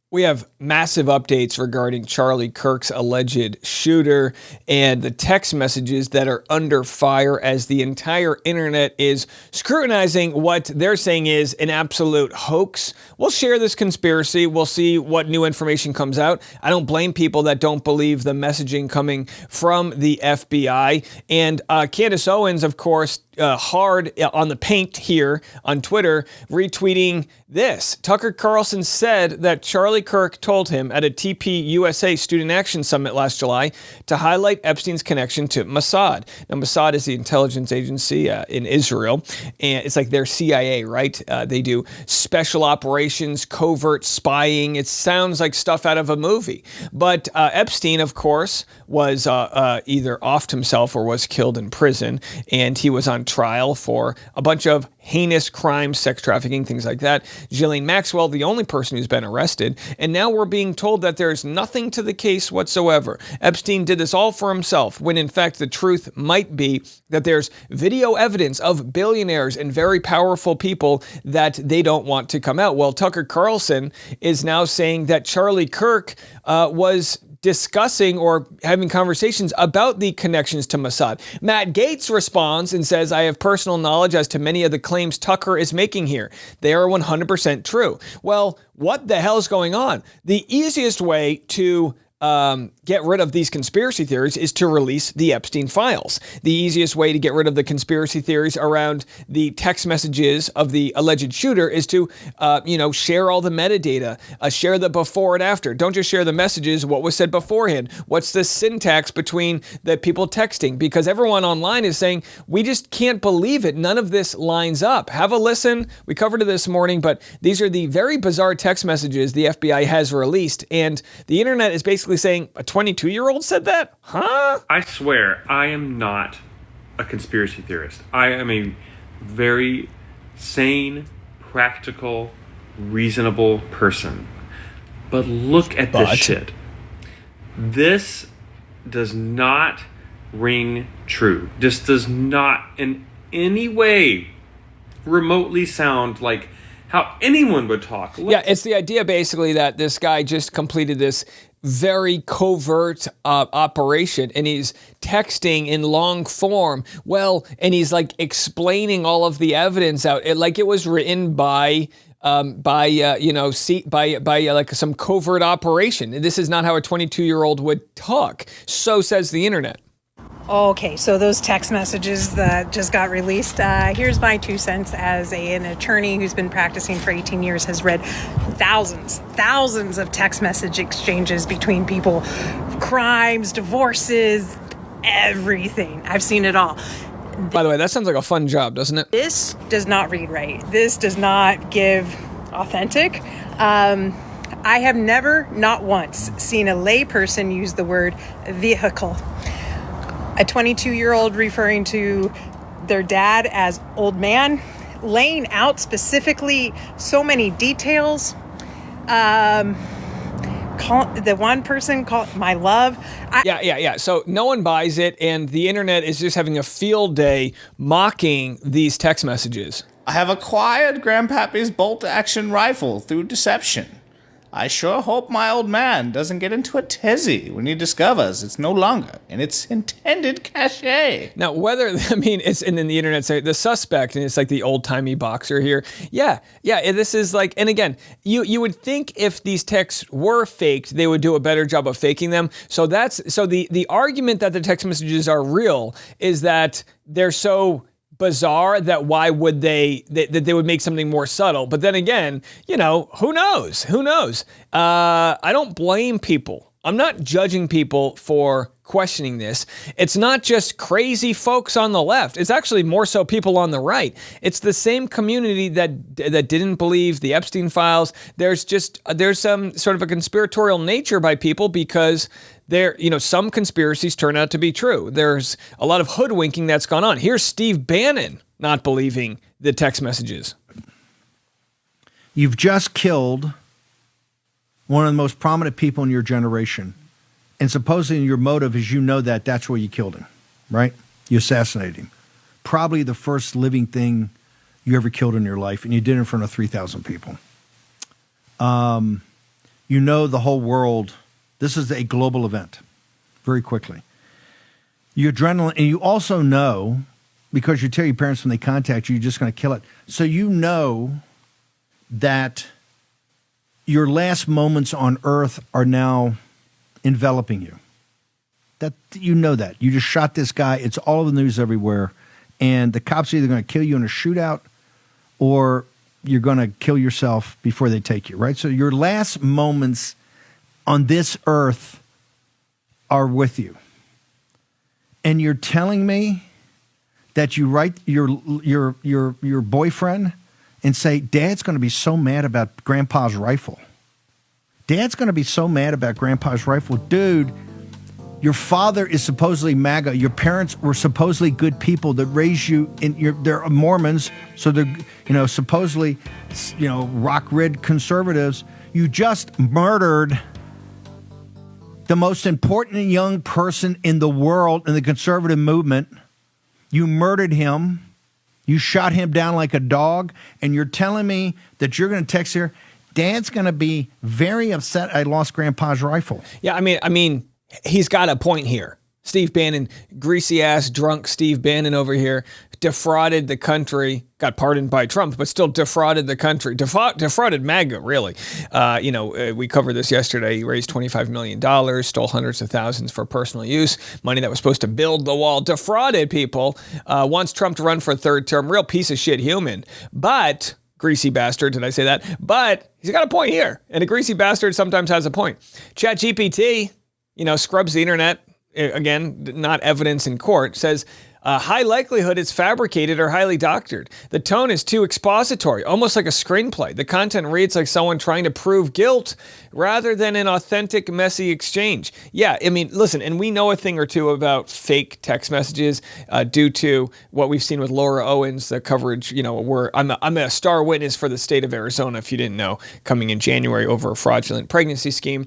We have massive updates regarding Charlie Kirk's alleged shooter and the text messages that are under fire as the entire internet is scrutinizing what they're saying is an absolute hoax. We'll share this conspiracy. We'll see what new information comes out. I don't blame people that don't believe the messaging coming from the FBI. And Candace Owens, of course, hard on the paint here on Twitter, retweeting this. Tucker Carlson said that Charlie Kirk told him at a TPUSA Student Action Summit last July to highlight Epstein's connection to Mossad. Now, Mossad is the intelligence agency in Israel, and it's like their CIA, right? They do special operations, covert spying. It sounds like stuff out of a movie. But Epstein, of course, was either offed himself or was killed in prison, and he was on trial for a bunch of heinous crimes, sex trafficking, things like that. Ghislaine Maxwell, the only person who's been arrested. And now we're being told that there's nothing to the case whatsoever. Epstein did this all for himself, when in fact the truth might be that there's video evidence of billionaires and very powerful people that they don't want to come out. Well, Tucker Carlson is now saying that Charlie Kirk was discussing or having conversations about the connections to Mossad. Matt Gaetz responds and says, I have personal knowledge as to many of the claims Tucker is making here. They are 100% true. Well, what the hell is going on? The easiest way to get rid of these conspiracy theories is to release the Epstein files. The easiest way to get rid of the conspiracy theories around the text messages of the alleged shooter is to, share all the metadata, share the before and after. Don't just share the messages, what was said beforehand. What's the syntax between the people texting? Because everyone online is saying, we just can't believe it. None of this lines up. Have a listen. We covered it this morning, but these are the very bizarre text messages the FBI has released. And the internet is basically saying a 22-year-old said that? Huh? I swear, I am not a conspiracy theorist. I am a very sane, practical, reasonable person. But look at this shit. This does not ring true. This does not in any way remotely sound like how anyone would talk. Yeah, it's the idea basically that this guy just completed this very covert operation, and he's texting in long form. Well, and he's like explaining all of the evidence out, like it was written by like some covert operation. This is not how a 22-year-old would talk. So says the internet. Okay, so those text messages that just got released, here's my 2 cents as an attorney who's been practicing for 18 years, has read thousands of text message exchanges between people, crimes, divorces, everything. I've seen it all. By the way, that sounds like a fun job, doesn't it? This does not read right. This does not give authentic. I have never, not once, seen a layperson use the word vehicle. A 22-year-old referring to their dad as old man, laying out specifically so many details. The one person called my love. Yeah. So no one buys it, and the internet is just having a field day mocking these text messages. I have acquired Grandpappy's bolt-action rifle through deception. I sure hope my old man doesn't get into a tizzy when he discovers it's no longer in its intended cachet. Now, it's, and then the internet say the suspect, and it's like the old-timey boxer here. Yeah, this is like, and again, you would think if these texts were faked, they would do a better job of faking them. So the argument that the text messages are real is that they're so bizarre that why would they would make something more subtle. But then again, who knows? I don't blame people. I'm not judging people for questioning this. It's not just crazy folks on the left. It's actually more so people on the right. It's the same community that didn't believe the Epstein files. There's some sort of a conspiratorial nature by people because some conspiracies turn out to be true. There's a lot of hoodwinking that's gone on. Here's Steve Bannon not believing the text messages. You've just killed one of the most prominent people in your generation. And supposing your motive is that's why you killed him, right? You assassinated him. Probably the first living thing you ever killed in your life, and you did it in front of 3,000 people. You know the whole world. This is a global event very quickly. Your adrenaline, and you also know, because you tell your parents when they contact you, you're just going to kill it. So you know that your last moments on earth are now enveloping you. That you know that. You just shot this guy. It's all over the news everywhere. And the cops are either going to kill you in a shootout or you're going to kill yourself before they take you, right? So your last moments on this earth are with you. And you're telling me that you write your boyfriend and say, Dad's going to be so mad about Grandpa's rifle. Dad's going to be so mad about Grandpa's rifle. Dude, your father is supposedly MAGA. Your parents were supposedly good people that raised you. They're Mormons, so they're supposedly rock red conservatives. You just murdered the most important young person in the world in the conservative movement. You murdered him. You shot him down like a dog, and you're telling me that you're going to text here, Dad's going to be very upset I lost Grandpa's rifle. Yeah, I mean, he's got a point here. Steve Bannon, greasy-ass, drunk Steve Bannon over here, defrauded the country, got pardoned by Trump, but still defrauded the country, defrauded MAGA, really. We covered this yesterday. He raised $25 million, stole hundreds of thousands for personal use, money that was supposed to build the wall, defrauded people, wants Trump to run for a third term, real piece of shit human. But, greasy bastard, did I say that? But he's got a point here, and a greasy bastard sometimes has a point. ChatGPT, scrubs the internet, again, not evidence in court, says high likelihood it's fabricated or highly doctored. The tone is too expository, almost like a screenplay. The content reads like someone trying to prove guilt rather than an authentic, messy exchange. Yeah, I mean, listen, and we know a thing or two about fake text messages due to what we've seen with Laura Owens, the coverage, where I'm a star witness for the state of Arizona, if you didn't know, coming in January over a fraudulent pregnancy scheme,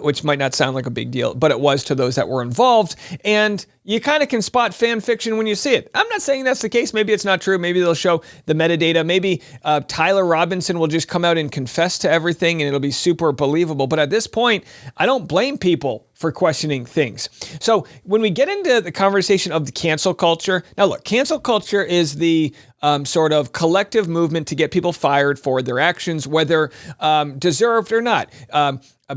which might not sound like a big deal, but it was to those that were involved. And you kind of can spot fan fiction when you see it. I'm not saying that's the case. Maybe it's not true. Maybe they'll show the metadata. Maybe Tyler Robinson will just come out and confess to everything and it'll be super believable. But at this point, I don't blame people for questioning things. So when we get into the conversation of the cancel culture, now look, cancel culture is the sort of collective movement to get people fired for their actions, whether deserved or not.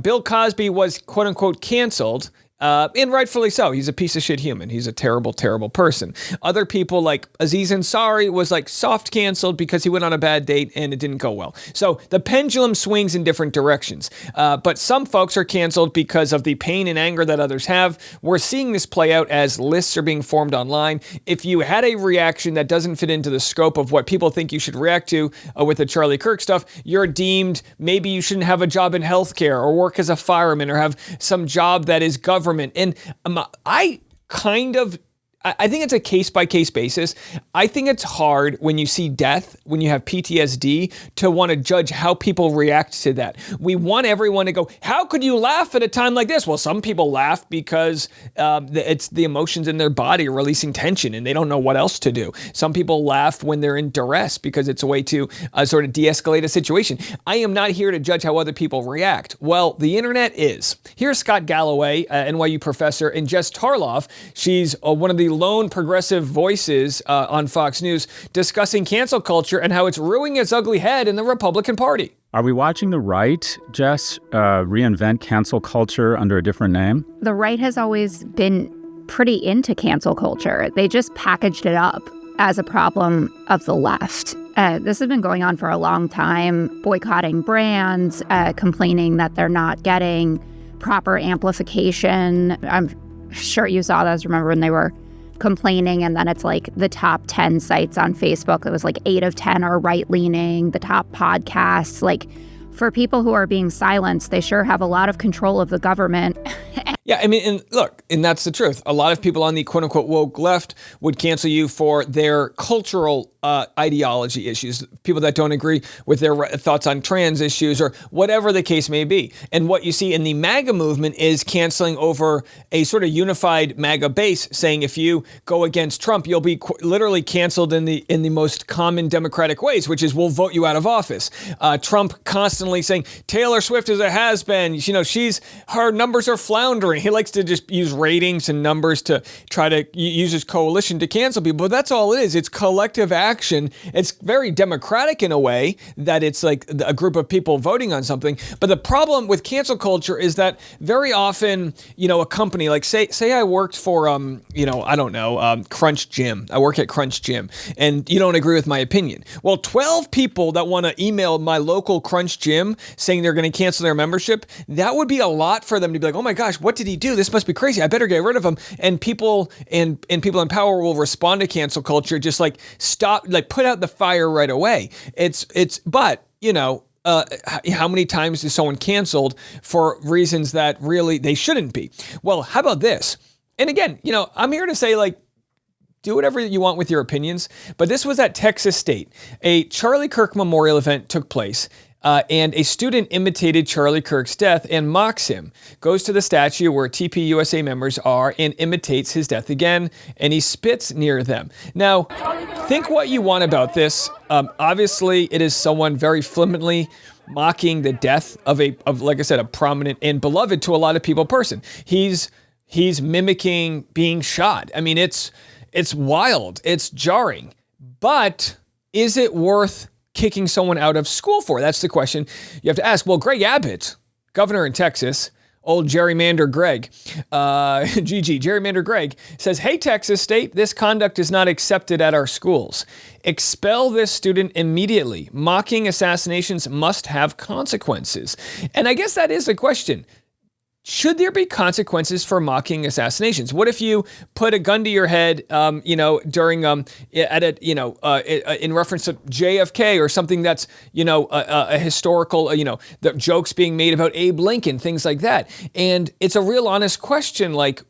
Bill Cosby was quote unquote canceled. And rightfully so. He's a piece of shit human. He's a terrible, terrible person. Other people like Aziz Ansari was like soft canceled because he went on a bad date and it didn't go well. So the pendulum swings in different directions. But some folks are canceled because of the pain and anger that others have. We're seeing this play out as lists are being formed online. If you had a reaction that doesn't fit into the scope of what people think you should react to with the Charlie Kirk stuff, you're deemed maybe you shouldn't have a job in healthcare or work as a fireman or have some job that is government. And I think it's a case-by-case basis. I think it's hard when you see death, when you have PTSD, to want to judge how people react to that. We want everyone to go, how could you laugh at a time like this? Well, some people laugh because it's the emotions in their body are releasing tension and they don't know what else to do. Some people laugh when they're in duress because it's a way to sort of de-escalate a situation. I am not here to judge how other people react. Well, the internet is. Here's Scott Galloway, NYU professor, and Jess Tarloff. She's one of the lone progressive voices on Fox News discussing cancel culture and how it's rearing its ugly head in the Republican Party. Are we watching the right, Jess, reinvent cancel culture under a different name? The right has always been pretty into cancel culture. They just packaged it up as a problem of the left. This has been going on for a long time, boycotting brands, complaining that they're not getting proper amplification. I'm sure you saw those, remember when they were complaining, and then it's like the top 10 sites on Facebook, it was like 8 of 10 are right-leaning, the top podcasts. Like, for people who are being silenced, they sure have a lot of control of the government. Yeah, I mean, and look, and that's the truth. A lot of people on the quote unquote woke left would cancel you for their cultural ideology issues, people that don't agree with their thoughts on trans issues or whatever the case may be. And what you see in the MAGA movement is canceling over a sort of unified MAGA base, saying if you go against Trump, you'll be literally canceled in the most common democratic ways, which is we'll vote you out of office. Trump constantly saying Taylor Swift is a has-been. You know, her numbers are floundering. He likes to just use ratings and numbers to try to use his coalition to cancel people. But that's all it is. It's collective action. It's very democratic in a way that it's like a group of people voting on something. But the problem with cancel culture is that very often, you know, a company like say I worked for, Crunch Gym. I work at Crunch Gym and you don't agree with my opinion. Well, 12 people that want to email my local Crunch Gym saying they're going to cancel their membership, that would be a lot for them to be like, oh my gosh, what did he do? This must be crazy. I better get rid of him. And people and people in power will respond to cancel culture, just like stop, like put out the fire right away. But you know, how many times is someone canceled for reasons that really they shouldn't be? Well, how about this? And again, you know, I'm here to say, like, do whatever you want with your opinions, but this was at Texas State. A Charlie Kirk memorial event took place. And a student imitated Charlie Kirk's death and mocks him, goes to the statue where TPUSA members are and imitates his death again, and he spits near them. Now, think what you want about this. Obviously, it is someone very flippantly mocking the death of like I said, a prominent and beloved to a lot of people person. He's mimicking being shot. I mean, it's wild. It's jarring. But is it worth kicking someone out of school for? That's the question you have to ask. Well, Greg Abbott, governor in Texas, old Gerrymander Greg, Gerrymander Greg, says, hey, Texas State, this conduct is not accepted at our schools. Expel this student immediately. Mocking assassinations must have consequences. And I guess that is the question. Should there be consequences for mocking assassinations? What if you put a gun to your head, during in reference to JFK or something that's, a historical, the jokes being made about Abe Lincoln, things like that. And it's a real honest question. Like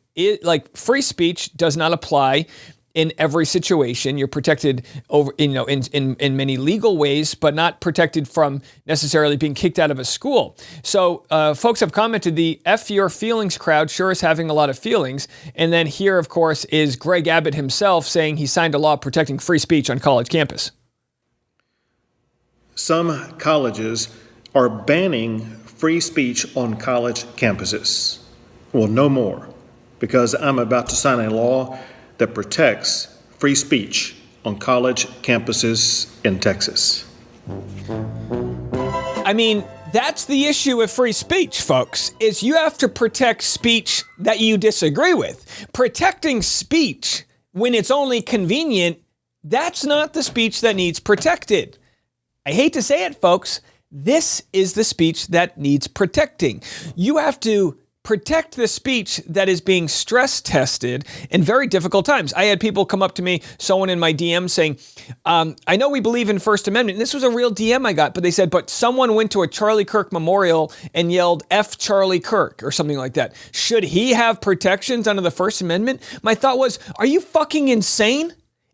free speech does not apply in every situation. You're protected over, in many legal ways, but not protected from necessarily being kicked out of a school. So folks have commented, the F your feelings crowd sure is having a lot of feelings. And then here, of course, is Greg Abbott himself saying he signed a law protecting free speech on college campus. Some colleges are banning free speech on college campuses. Well, no more, because I'm about to sign a law that protects free speech on college campuses in Texas. I mean, that's the issue with free speech, folks, is you have to protect speech that you disagree with. Protecting speech when it's only convenient, that's not the speech that needs protected. I hate to say it, folks, this is the speech that needs protecting. You have to protect the speech that is being stress tested in very difficult times. I had people come up to me, someone in my DM saying, I know we believe in First Amendment. And this was a real DM I got, but they said, but someone went to a Charlie Kirk memorial and yelled F Charlie Kirk or something like that. Should he have protections under the First Amendment? My thought was, are you fucking insane?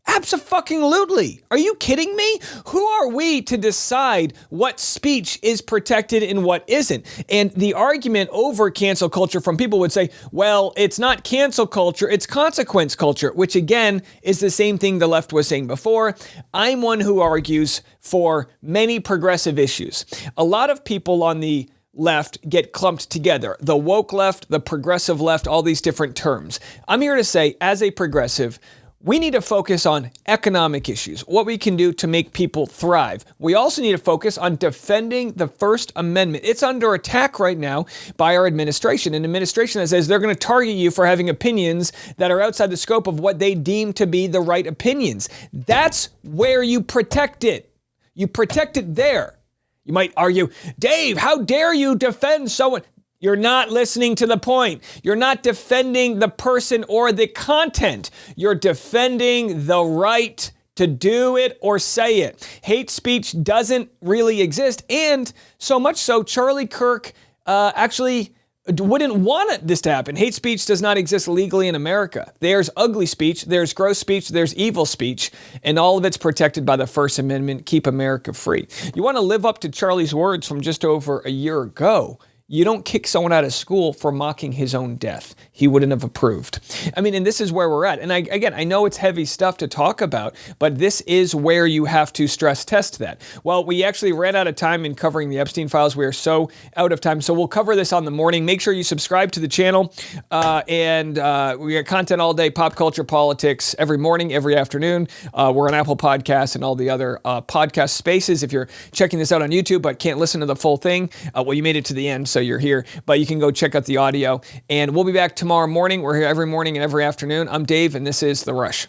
Abso-fucking-lutely. Are you kidding me? Who are we to decide what speech is protected and what isn't? And the argument over cancel culture from people would say, well, it's not cancel culture, it's consequence culture, which again is the same thing the left was saying before. I'm one who argues for many progressive issues. A lot of people on the left get clumped together. The woke left, the progressive left, all these different terms. I'm here to say, as a progressive, we need to focus on economic issues, what we can do to make people thrive. We also need to focus on defending the First Amendment. It's under attack right now by our administration, an administration that says they're going to target you for having opinions that are outside the scope of what they deem to be the right opinions. That's where you protect it. You protect it there. You might argue, Dave, how dare you defend someone? You're not listening to the point. You're not defending the person or the content. You're defending the right to do it or say it. Hate speech doesn't really exist. And so much so, Charlie Kirk actually wouldn't want this to happen. Hate speech does not exist legally in America. There's ugly speech, there's gross speech, there's evil speech, and all of it's protected by the First Amendment. Keep America free. You want to live up to Charlie's words from just over a year ago. You don't kick someone out of school for mocking his own death. He wouldn't have approved. I mean, and this is where we're at. And I know it's heavy stuff to talk about, but this is where you have to stress test that. Well, we actually ran out of time in covering the Epstein files. We are so out of time. So we'll cover this on the morning. Make sure you subscribe to the channel. And we got content all day, pop culture, politics, every morning, every afternoon. We're on Apple Podcasts and all the other podcast spaces. If you're checking this out on YouTube but can't listen to the full thing, well, you made it to the end, so you're here, but you can go check out the audio. And we'll be back tomorrow morning. We're here every morning and every afternoon. I'm Dave, and this is The Rush.